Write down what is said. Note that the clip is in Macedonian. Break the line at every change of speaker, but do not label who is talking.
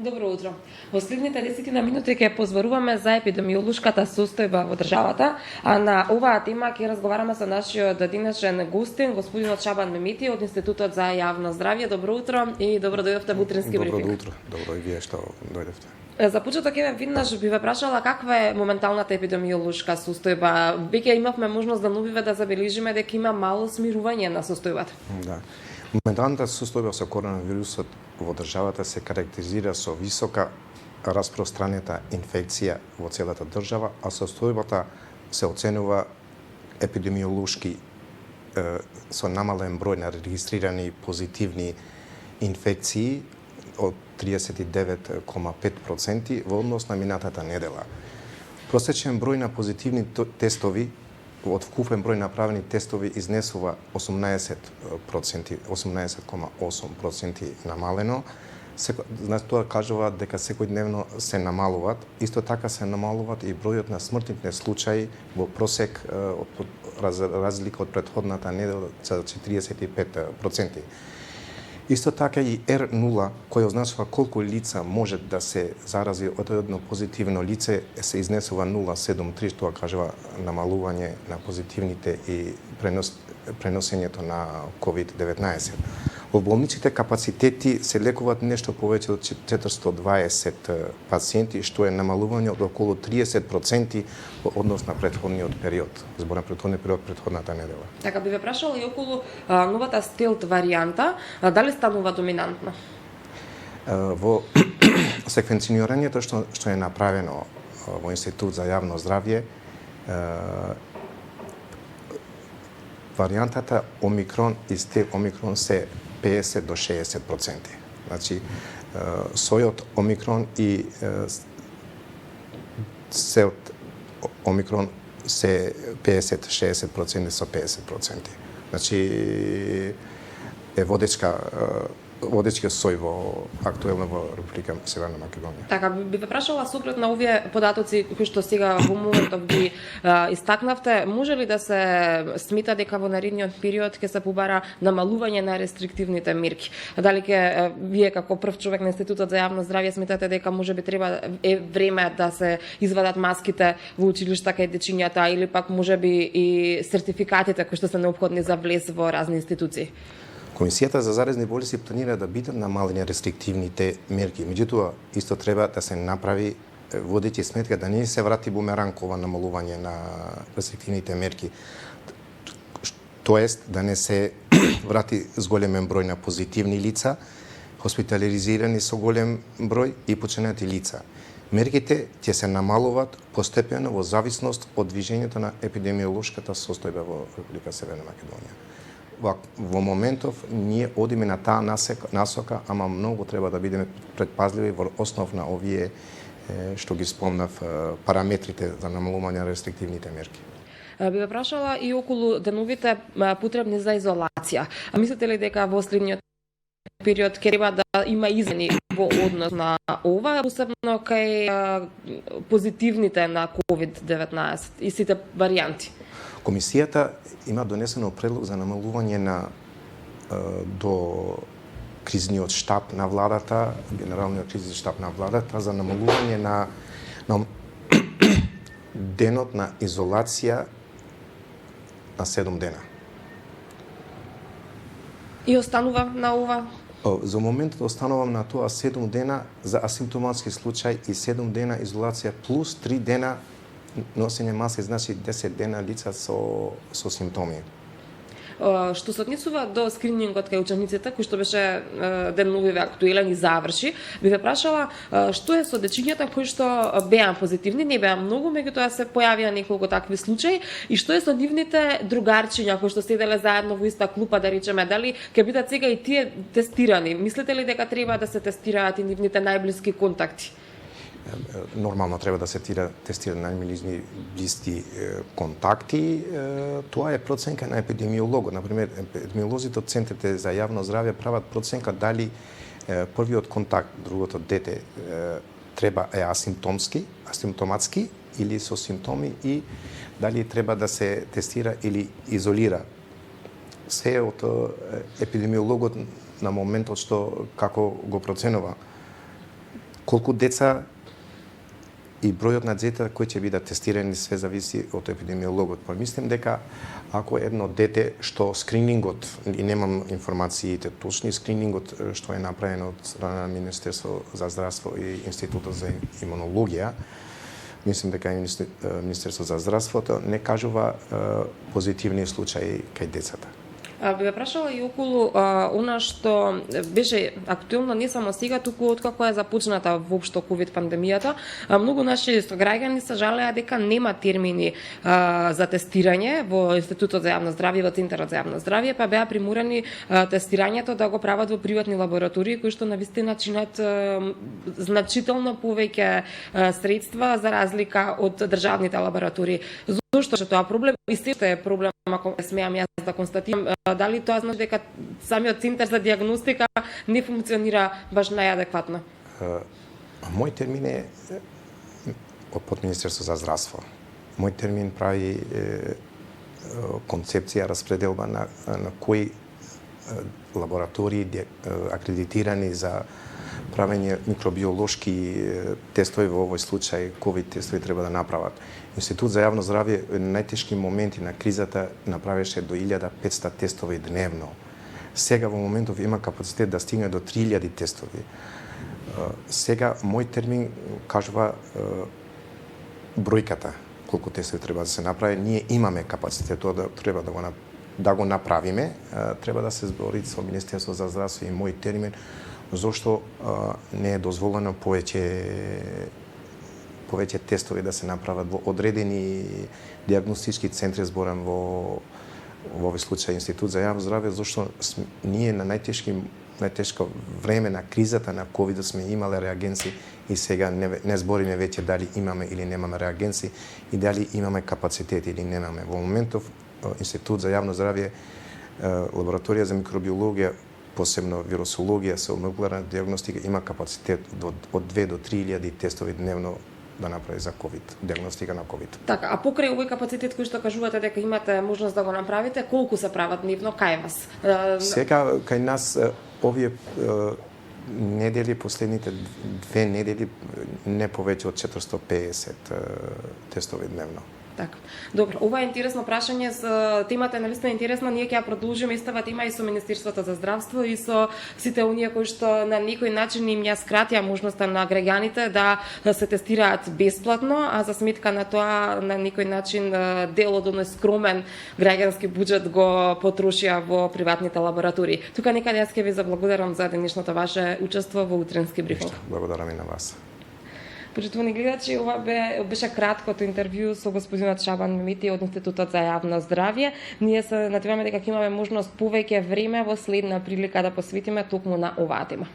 Добро утро. Во следните 10 минути ќе позборуваме за епидемиолошката состојба во државата, а на оваа тема ќе разговараме со нашиот денешен гостин, господинот Шабан Мемети од Институтот за јавно здравје. Добро утро и добро дојдовте во утрински брифинг.
Добро утро. Добро и вие што дојдовте.
За почеток еве веднаш би ве прашала каква е моменталната епидемиолошка состојба. Веќе имавме можност да новиве да забележиме дека има мало смирување на состојбата.
Да. Моменталната состојба со коронавирусот во државата се карактеризира со висока распространета инфекција во целата држава, а состојбата се оценува епидемиолошки со намален број на регистрирани позитивни инфекции од 39,5% во однос на минатата недела. Просечен број на позитивни тестови од вкупен број направени тестови изнесува 18,8% намалено. Значи тоа кажува дека секојдневно се намалуваат. Исто така се намалуваат и бројот на смртните случаи во просек разлика од претходната недела за 45%. Исто така и R0, кој означава колку лица може да се зарази од едно позитивно лице, се изнесува 0,73, тоа кажува намалување на позитивните и преносењето на COVID-19. Во болничните капацитети се лекуваат нешто повеќе од 420 пациенти, што е намалување од околу 30% во однос на претходниот период, збор на претходниот период претходната недела.
Така би ве прашала и околу новата стелт варијанта, дали станува доминантна?
Во секвенционирањето што е направено во Институт за јавно здравје, варијантата Омикрон и стил Омикрон се 50 до 60%. Значи, сојот Омикрон и сеот Омикрон се 50-60% со 50%. Значи, е водечки сој во актуелно во Република Северна Македонија.
Така, би ве прашала сопред на овие податоци кои што сега во моментов ги истакнавте, може ли да се смета дека во наредниот период ќе се побара намалување на рестриктивните мерки? Дали ќе вие како прв човек на Институтот за јавно здравје сметате дека можеби треба време да се извадат маските во училишта кај дечињата или пак можеби и сертификатите кои што се неопходни за влез во разни институции?
Комисијата за заразни болести планира да бидат намалени рестриктивните мерки. Меѓутоа, исто треба да се направи водејќи сметка да не се врати бумеранг ова намалување на рестриктивните мерки. Тоест, да не се врати зголемен број на позитивни лица, хоспитализирани со голем број и починати лица. Мерките ќе се намалуваат постепено во зависност од движењето на епидемиолошката состојба во Република Северна Македонија. Во моментов ние одиме на таа насока, ама многу треба да бидеме предпазливи во основ на овие што ги спомнав параметрите за намалување на рестриктивните мерки.
Би ве прашала и околу деновите потребни за изолација. А мислите ли дека во следниот период ќе треба да има измени во однос на ова, посебно кај позитивните на COVID-19 и сите варијанти?
Комисијата има донесено предлог за намалување на до кризниот штаб на владата, генералниот кризни штаб на владата, за намалување на денот на изолација на 7 дена.
И останува на ова?
За моментот останувам на тоа 7 дена за асимптоматски случај и 7 дена изолација плюс 3 дена носење маски, значи 10 дена лица со симптоми.
Што се однесува до скринингот кај учениците, кој што беше деновиве актуелен и заврши, би ве прашала што е со дечињата кои што беа позитивни, не беа многу, меѓутоа се појавија неколку такви случаи, и што е со нивните другарчиња кои што седеле заедно во иста клупа, да речеме, дали ќе бидат сега и тие тестирани? Мислите ли дека треба да се тестираат и нивните најблиски контакти?
Нормално треба да се тестира најблиски контакти. Тоа е проценка на епидемиологот. Например, епидемиолозите од центрите за јавно здравје прават проценка дали првиот контакт, другото дете, треба е асимптоматски или со симптоми и дали треба да се тестира или изолира. Се од епидемиологот на моментот што како го проценува. колку деца и бројот на дете кои ќе бидат тестирани све зависи од епидемиологот. Па мислим дека ако едно дете што скринингот, и немам информациите точни, скринингот што е направен од страна на Министерство за здравство и Институтот за имунологија, мислим дека Министерство за здравството не кажува позитивни случаи кај децата.
Би ве прашала и околу она што беше актуелно не само сега, туку откако е започната воопшто ковид пандемијата. Многу наши граѓани се жалеа дека нема термини за тестирање во Институтот за јавно здравје, во Центарот за јавно здравје, па беа приморани тестирањето да го прават во приватни лаборатории кои што навистина чинат значително повеќе средства за разлика од државните лаборатории. Зошто е тоа проблем? И се е проблем, ако смеам јас да констатирам, дали тоа значи дека самиот центар за диагностика не функционира баш најадекватно?
Мој термин е од Министерство за здравство. Мој термин прави концепција, распределба на кои лаборатории акредитирани за правење микробиолошки тестови, во овој случај ковид тестови треба да направат. Институт за јавно здравје на најтешки моменти на кризата направеше до 1500 тестови дневно. Сега во моментов има капацитет да стигне до 3000 тестови. Сега мој термин кажува бројката колку тестови треба да се направи. Ние имаме капацитет тоа да треба да го направиме. Треба да се збори со Министерство за здравство и мој термин зошто не е дозволено повеќе тестови да се направат во одредени диагностички центри, зборам во овој случај Институт за јавно здравје, зашто ние на најтешко време на кризата на ковид сме имале реагенци и сега не збориме веќе дали имаме или немаме реагенци и дали имаме капацитет или немаме. Во моментов Институт за јавно здравје, лабораторија за микробиологија, посебно вирусологија, молекуларна диагностика има капацитет од 2 до 3000 тестови дневно да направи за ковид, диагностика на ковид.
Така, а покрај овој капацитет кој што кажувате дека имате можност да го направите, колку се прават дневно кај вас?
Сега кај нас овие недели, последните 2 недели, не повеќе од 450 тестови дневно.
Така. Добро, ова е интересно прашање, темата е навистина интересна, ние ќе ја продолжиме истава тема и со Министерството за здравство и со сите оние кои што на некој начин им ја скратија можноста на граѓаните да се тестираат бесплатно, а за сметка на тоа на некој начин дел од оној скромен граѓански буџет го потрошија во приватните лаборатории. Тука некаде јас ќе ви заблагодарам за денешното ваше учество во утренски брифинг.
Благодарам и на вас.
Почитувани гледачи, ова беше краткото интервју со господинот Шабан Мемити од Институтот за јавно здравје. Ние се надеваме дека ќе имаме можност повеќе време во следна прилика да посветиме токму на оваа тема.